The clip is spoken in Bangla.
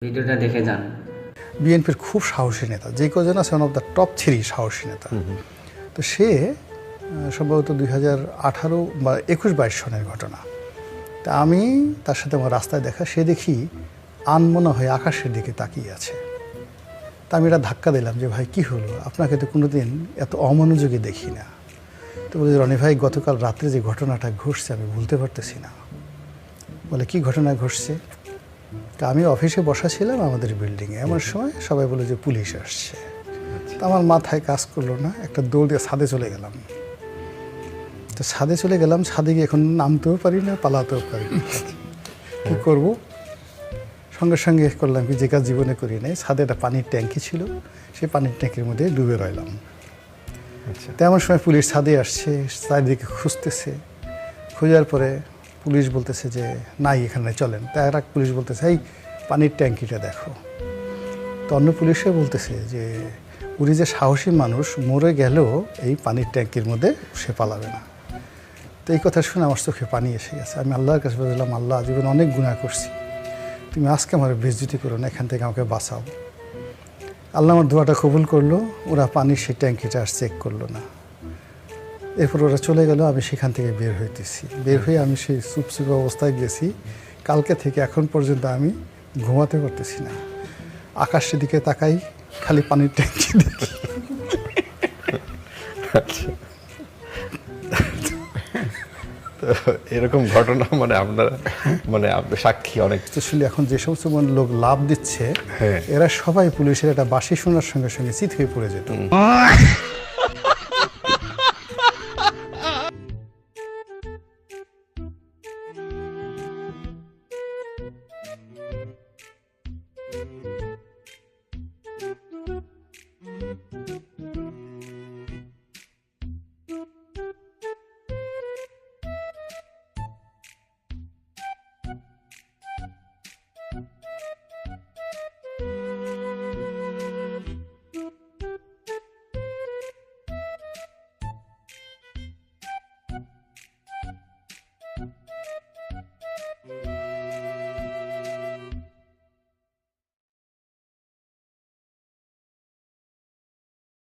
ভিডিওটা দেখে যান। বিএনপির খুব সাহসী নেতা, যে কজন আছে ওয়ান অফ দ্য টপ 3 সাহসী নেতা। তো সে সম্ভবত 2018 বা 21-22 সনের ঘটনা। তা আমি তার সাথে আমার রাস্তায় দেখা, সে দেখি আনমনা হয়ে আকাশের দিকে তাকিয়ে আছে। তা আমি এটা ধাক্কা দিলাম যে ভাই কি হলো, আপনাকে তো কোনোদিন এত অমনোযোগী দেখি না। তো বলে রনি ভাই, গতকাল রাত্রে যে ঘটনাটা ঘটছে আমি ভুলতে পারতেছি না। বলে কি ঘটনা ঘটছে? তা আমি অফিসে বসা ছিলাম আমাদের বিল্ডিংয়ে, এমন সময় সবাই বলে যে পুলিশ আসছে। তা আমার মাথায় কাজ করলো না, একটা দৌড় দিয়ে ছাদে চলে গেলাম। তো ছাদে চলে গেলাম, ছাদে গিয়ে এখন নামতেও পারি না, পালাতেও পারি না, কী করবো? সঙ্গে সঙ্গে করলাম কি, যে কাজ জীবনে করি নাই, ছাদে একটা পানির ট্যাঙ্কি ছিল, সেই পানির ট্যাঙ্কির মধ্যে ডুবে রইলাম। তেমন সময় পুলিশ ছাদে আসছে, চারিদিকে খুঁজতেছে। খোঁজার পরে পুলিশ বলতেছে যে নাই, এখানে চলেন। তা এক পুলিশ বলতেছে এই পানির ট্যাঙ্কিটা দেখো। তো অন্য পুলিশে বলতেছে যে উনি যে সাহসী মানুষ, মরে গেলেও এই পানির ট্যাঙ্কির মধ্যে সে পালাবে না। তো এই কথা শুনে আমার চোখে পানি এসে গেছে। আমি আল্লাহর কাছে বললাম, আল্লাহ, জীবনে অনেক গুনাহ করছি, তুমি আজকে আমার বেইজ্জতি করো না, এখান থেকে আমাকে বাঁচাও। আল্লাহ আমার দোয়াটা কবুল করলো। ওরা পানির সেই ট্যাঙ্কিটা আর চেক করলো না। এরপর ওরা চলে গেল, আমি সেখান থেকে বের হইতেছি। বের হয়ে আমি সেই চুপচুপ অবস্থায় গেছি। কালকে থেকে এখন পর্যন্ত আমি ঘুমাতে পারতেছি না। আকাশের দিকে তাকাই, খালি পানির ট্যাঙ্কি দেখি। তো এরকম ঘটনা মানে আপনারা মানে সাক্ষী অনেক। স্পেশালি এখন যে সমস্ত লোক লাভ দিচ্ছে, এরা সবাই পুলিশের একটা বাঁশি শোনার সঙ্গে সঙ্গে চিত হয়ে পড়ে যেত।